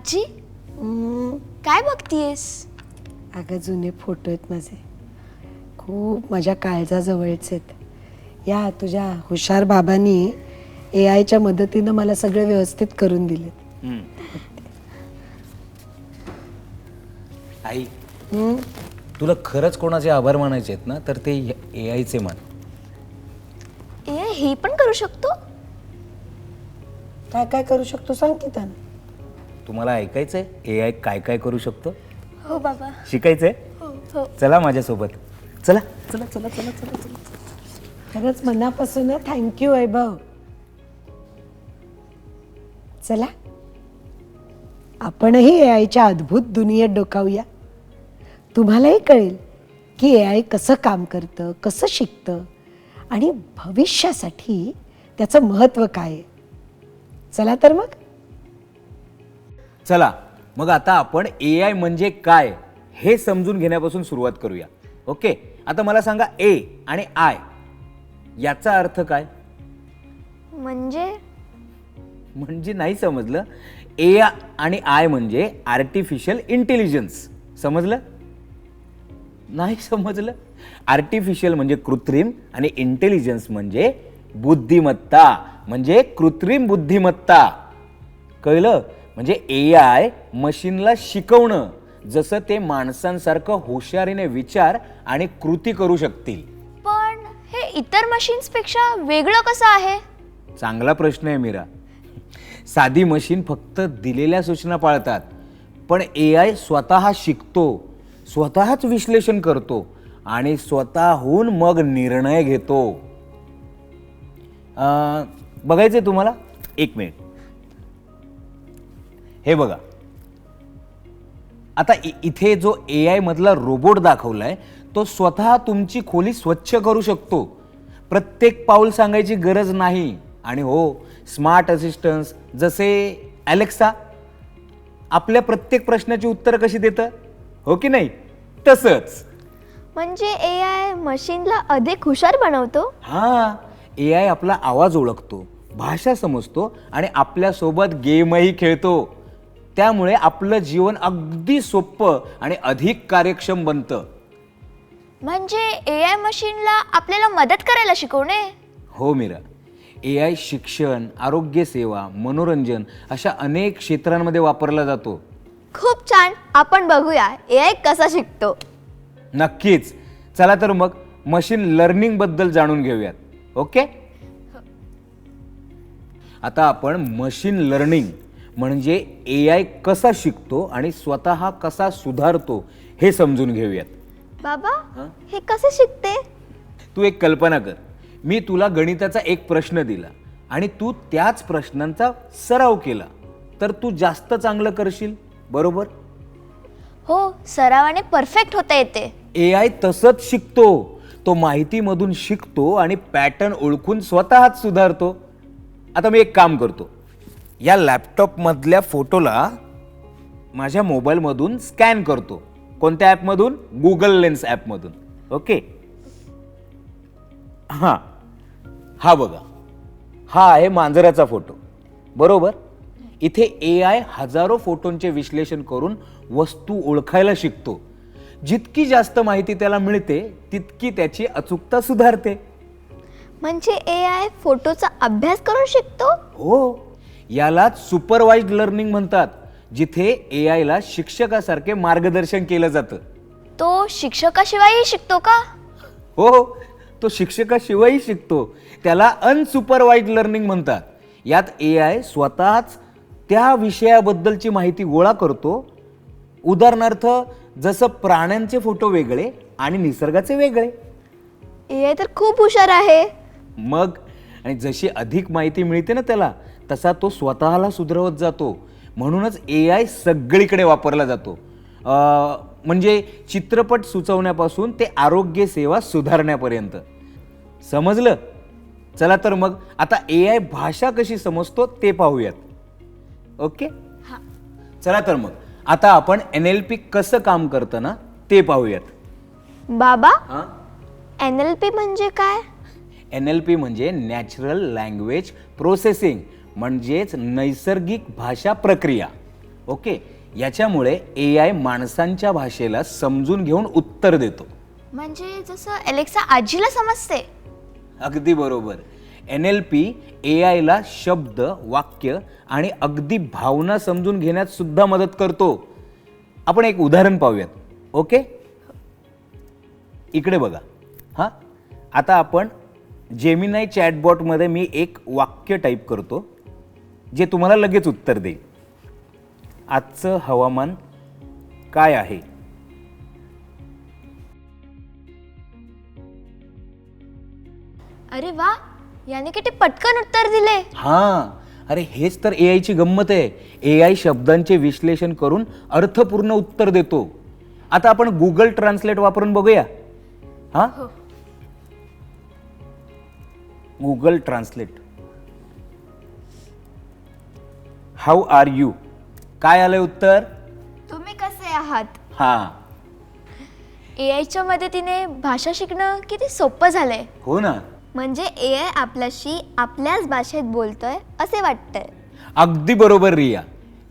आजी काय बघतीयस? अगं जुने फोटो आहेत माझे, खूप माझ्या काळजाजवळचे आहेत. या तुझ्या हुशार बाबांनी AI च्या मदतीनं मला सगळं व्यवस्थित करून दिले. आई, तुला खरंच कोणाचे आभार मानायचे आहेत ना, तर ते AI चे मान. ए हे पण करू शकतो? काय काय करू शकतो सांग की त्यानं. तुम्हाला ऐकायचंय AI काय काय करू शकतो? हो बाबा. शिकायचंय? हो. चला माझ्यासोबत. चला चला चला चला चला चला. खरंच मनापासून थँक्यू वैभव. चला आपणही AI च्या अद्भुत दुनियेत डोकावूया. तुम्हालाही कळेल की AI कसं काम करतं, कसं शिकतं आणि भविष्यासाठी त्याचं महत्त्व काय आहे. चला तर मग. चला मग आता आपण AI म्हणजे काय हे समजून घेण्यापासून सुरुवात करूया. ओके, आता मला सांगा A आणि I याचा अर्थ काय? म्हणजे नाही समजलं? A आणि I म्हणजे आर्टिफिशियल इंटेलिजन्स. समजलं? नाही समजलं? आर्टिफिशियल म्हणजे कृत्रिम आणि इंटेलिजन्स म्हणजे बुद्धिमत्ता, म्हणजे कृत्रिम बुद्धिमत्ता. कळलं? म्हणजे AI मशीनला शिकवणं जसं ते माणसांसारखं हुशारीने विचार आणि कृती करू शकतील. पण हे इतर मशीन्स पेक्षा वेगळं कसं आहे? चांगला प्रश्न आहे मीरा. साधी मशीन फक्त दिलेल्या सूचना पाळतात, पण AI स्वतः शिकतो, स्वतःच विश्लेषण करतो आणि स्वतःहून मग निर्णय घेतो. बघायचंय तुम्हाला? एक मिनिट. हे बघा, आता इथे जो AI मधला रोबोट दाखवलाय तो स्वतः तुमची खोली स्वच्छ करू शकतो. प्रत्येक पाऊल सांगायची गरज नाही. आणि हो, स्मार्ट असिस्टन्स जसे अलेक्सा आपल्या प्रत्येक प्रश्नाची उत्तरं कशी देतं, हो की नाही, तसंच. म्हणजे AI मशीनला अधिक हुशार बनवतो? हां, AI आपला आवाज ओळखतो, भाषा समजतो आणि आपल्यासोबत गेमही खेळतो. त्यामुळे आपलं जीवन अगदी सोपं आणि अधिक कार्यक्षम बनतं. म्हणजे AI मशीनला आपल्याला मदत करायला शिकवणे? हो मीरा, AI शिक्षण, आरोग्य सेवा, मनोरंजन अशा अनेक क्षेत्रांमध्ये वापरला जातो. खूप छान. आपण बघूया AI कसा शिकतो. नक्कीच. चला तर मग मशीन लर्निंग बद्दल जाणून घेऊयात. ओके, आता आपण मशीन लर्निंग म्हणजे AI कसा शिकतो आणि स्वतः कसा सुधारतो हे समजून घेऊयात. बाबा, हे कसे शिकते? तू एक कल्पना कर. मी तुला गणिताचा एक प्रश्न दिला आणि तू त्याच प्रश्नांचा सराव केला, तर तू जास्त चांगलं करशील, बरोबर? हो, सरावाने परफेक्ट होता येते. AI तसंच शिकतो. तो माहितीमधून शिकतो आणि पॅटर्न ओळखून स्वतःच सुधारतो. आता मी एक काम करतो, या लॅपटॉपमधल्या फोटोला माझ्या मोबाईलमधून स्कॅन करतो. कोणत्या ॲपमधून? गुगल लेन्स ॲपमधून. ओके, हां, हा बघा, हा आहे मांजराचा फोटो, बरोबर? इथे AI हजारो फोटोंचे विश्लेषण करून वस्तू ओळखायला शिकतो. जितकी जास्त माहिती त्याला मिळते तितकी त्याची अचूकता सुधारते. म्हणजे AI फोटोचा अभ्यास करून शिकतो? हो, यालाच सुपरवाइज्ड लर्निंग म्हणतात, जिथे AI ला शिक्षकासारखे मार्गदर्शन केलं जातं. तो शिक्षकाशिवायही शिकतो का? हो, तो शिक्षकाशिवायही शिकतो. त्याला अनसुपरवाइज्ड लर्निंग म्हणतात. यात AI स्वतःच त्या विषयाबद्दलची माहिती गोळा करतो. उदाहरणार्थ, जसं प्राण्यांचे फोटो वेगळे आणि निसर्गाचे वेगळे. AI तर खूप हुशार आहे. मग, आणि जशी अधिक माहिती मिळते ना त्याला, तसा तो स्वतःला सुधारवत जातो. म्हणूनच AI सगळीकडे वापरला जातो. म्हणजे चित्रपट सुचवण्यापासून ते आरोग्य सेवा सुधारण्यापर्यंत. समजलं? चला तर मग आता AI भाषा कशी समजतो ते पाहूयात. ओके, चला तर मग आता आपण NLP कसं काम करतं ना ते पाहूयात. बाबा, NLP म्हणजे काय? NLP म्हणजे नॅचरल लँग्वेज प्रोसेसिंग, म्हणजेच नैसर्गिक भाषा प्रक्रिया. ओके, याच्यामुळे ए आय माणसांच्या भाषेला समजून घेऊन उत्तर देतो. म्हणजे जसं एलेक्सा आजीला समजते. अगदी बरोबर. NLP ए आयला शब्द, वाक्य आणि अगदी भावना समजून घेण्यात सुद्धा मदत करतो. आपण एक उदाहरण पाहूयात. ओके, इकडे बघा. हां, आता आपण जेमिनाई चॅटबॉटमध्ये मी एक वाक्य टाईप करतो जे तुम्हाला लगेच उत्तर देईल. आजचं हवामान काय आहे? अरे वा, याने किती पटकन उत्तर दिले. हां, अरे हेच तर ए आयची गंमत आहे. ए आय शब्दांचे विश्लेषण करून अर्थपूर्ण उत्तर देतो. आता आपण गुगल ट्रान्सलेट वापरून बघूया. हां, Google translate. How are you? काय आलंय उत्तर? तुम्ही कसे आहात? हां, एआयच्या मदतीने भाषा शिकणं किती सोपं झालंय. हो ना. म्हणजे एआय आपल्याशी आपल्याच भाषेत बोलतोय असे वाटतंय. अगदी बरोबर रिया.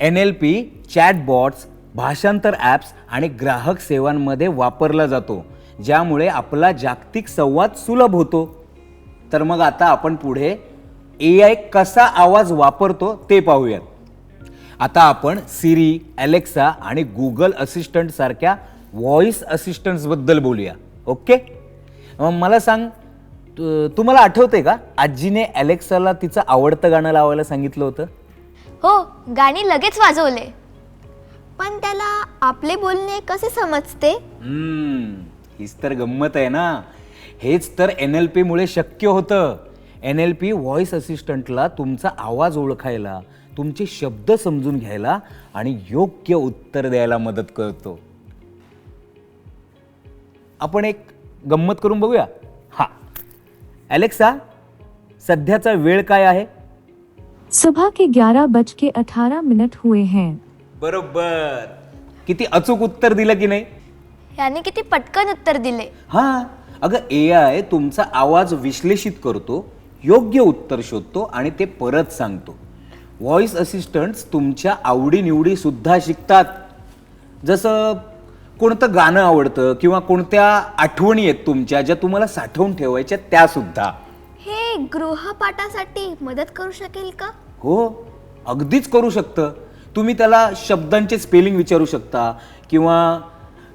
NLP चॅटबॉट्स, भाषांतर ॲप्स आणि ग्राहक सेवांमध्ये वापरला जातो, ज्यामुळे आपला जागतिक संवाद सुलभ होतो. तर मग आता आपण पुढे AI कसा आवाज वापरतो ते पाहूयात. आता आपण सिरी, अलेक्सा आणि गुगल असिस्टंट सारख्या व्हॉइस असिस्टंट्सबद्दल बोलूया. ओके, मला सांग, तुम्हाला आठवते का आजीने अलेक्साला तिचं आवडतं गाणं लावायला सांगितलं होतं? हो, गाणी लगेच वाजवले. पण त्याला आपले बोलणे कसे समजते? हीच तर गंमत आहे ना. हेच तर NLP मुळे शक्य होतं. NLP व्हॉइस असिस्टंटला तुमचा आवाज ओळखायला, तुमचे शब्द समजून घ्यायला आणि योग्य उत्तर द्यायला मदत करतो. आपण एक गंमत करून बघूया. हा, अलेक्सा, सध्याचा वेळ काय आहे? सुबह के 11:18 हुए हैं. बरोबर. किती अचूक उत्तर दिलं की नाही? याने किती पटकन उत्तर दिले. हां, अगं AI तुमचा आवाज विश्लेषित करतो, योग्य उत्तर शोधतो आणि ते परत सांगतो. व्हॉइस असिस्टंट्स तुमच्या आवडीनिवडी सुद्धा शिकतात. जसं कोणतं गाणं आवडतं किंवा कोणत्या आठवणी आहेत तुमच्या ज्या तुम्हाला साठवून ठेवायच्या त्या सुद्धा. हे गृहपाठासाठी मदत करू शकेल का? हो, अगदीच करू शकतं. तुम्ही त्याला शब्दांचे स्पेलिंग विचारू शकता किंवा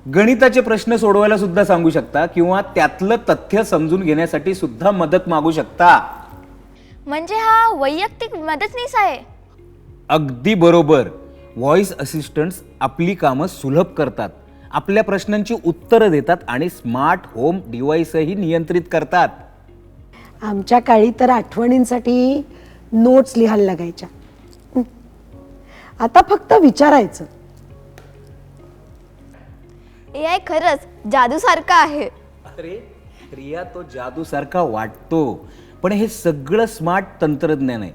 गणिताचे प्रश्न सोडवायला सुद्धा सांगू शकता किंवा त्यातलं तथ्य समजून घेण्यासाठी सुद्धा मदत मागू शकता. म्हणजे हा वैयक्तिक मदतनीस आहे. अगदी बरोबर. व्हॉइस असिस्टंट्स आपली कामं सुलभ करतात, आपल्या प्रश्नांची उत्तरं देतात आणि स्मार्ट होम डिव्हाइसही नियंत्रित करतात. आमच्या काळी तर आठवणींसाठी नोट्स लिहायला लागायच्या. आता फक्त विचारायचं. एआय खरंच जादूसारखा आहे. अरे रिया, तो जादूसारखा वाटतो, पण हे सगळं स्मार्ट तंत्रज्ञान आहे.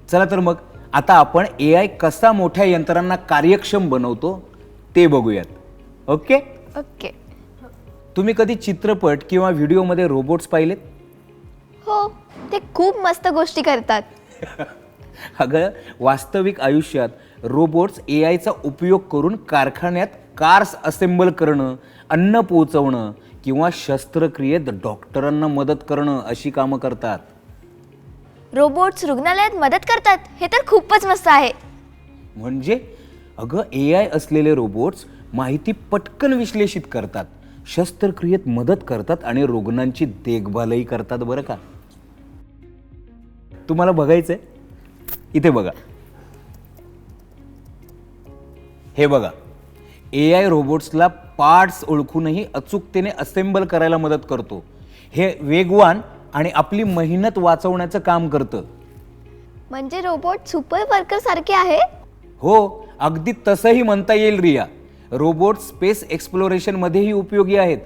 चला तर मग आता आपण AI कसा मोठ्या यंत्रांना कार्यक्षम बनवतो ते बघूयात. Okay, okay. तुम्ही कधी चित्रपट किंवा व्हिडिओमध्ये रोबोट्स पाहिलेत? हो, ते खूप मस्त गोष्टी करतात. अगं, वास्तविक आयुष्यात रोबोट्स AIचा उपयोग करून कारखान्यात कार्स असेंबल करणं, अन्न पोहोचवणं किंवा शस्त्रक्रियेत डॉक्टरांना मदत करणं अशी कामं करतात. रोबोट्स रुग्णालयात मदत करतात, हे तर खूपच मस्त आहे. म्हणजे अगं, AI असलेले रोबोट्स माहिती पटकन विश्लेषित करतात, शस्त्रक्रियेत मदत करतात आणि रुग्णांची देखभालही करतात. बरं का? तुम्हाला बघायचंय? इथे बघा. हे बघा, AI रोबोट्सला पार्ट्स ओळखूनही अचूकतेने असेंबल करायला मदत करतो. हे वेगवान आणि आपली मेहनत वाचवण्याचं काम करतं. म्हणजे रोबोट सुपर वर्कर सारखे आहे. हो, अगदी तसंही म्हणता येईल रिया. रोबोट स्पेस एक्सप्लोरेशनमध्येही उपयोगी आहेत.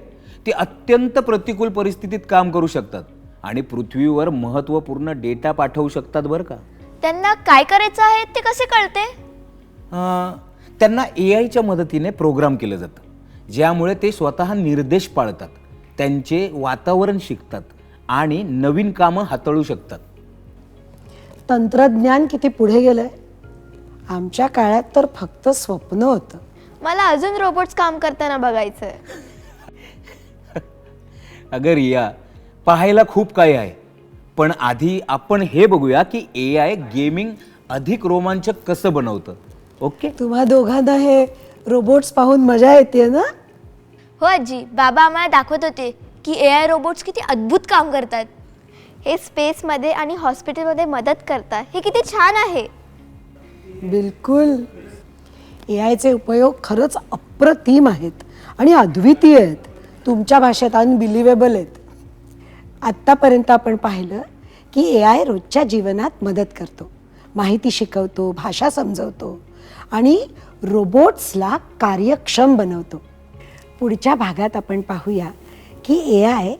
ते अत्यंत प्रतिकूल परिस्थितीत काम करू शकतात आणि पृथ्वीवर महत्त्वपूर्ण डेटा पाठवू शकतात. बरं का? त्यांना काय करायचं आहे ते कसे कळते? त्यांना AIच्या मदतीने प्रोग्राम केलं जातं, ज्यामुळे ते स्वतः निर्देश पाळतात, त्यांचे वातावरण शिकतात आणि नवीन कामं हाताळू शकतात. तंत्रज्ञान किती पुढे गेलंय. आमच्या काळात तर फक्त स्वप्न होतं. मला अजून रोबोट्स काम करताना बघायचंय. अगं रिया, पाहायला खूप काही आहे, पण आधी आपण हे बघूया की AI गेमिंग अधिक रोमांचक कसं बनवतं. ओके. तुम्हा दोघांना हे रोबोट्स पाहून मजा येते ना? हो आजी, बाबा आम्हाला दाखवत होते की AI रोबोट्स किती अद्भुत काम करतात. हे स्पेसमध्ये आणि हॉस्पिटलमध्ये मदत करतात. हे किती छान आहे. बिलकुल. AIचे उपयोग खरंच अप्रतिम आहेत आणि अद्वितीय आहेत. तुमच्या भाषेत अनबिलिव्हेबल आहेत. आत्तापर्यंत आपण पाहिलं की AI रोजच्या जीवनात मदत करतो, माहिती शिकवतो, भाषा समजवतो आणि रोबोट्सला कार्यक्षम बनवतो. पुढच्या भागात आपण पाहूया की AI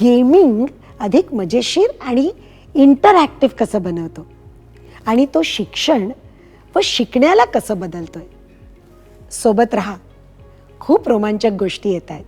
गेमिंग अधिक मजेशीर आणि इंटरॅक्टिव्ह कसं बनवतो आणि तो शिक्षण व शिकण्याला कसं बदलतोय. सोबत रहा, खूप रोमांचक गोष्टी येत आहेत.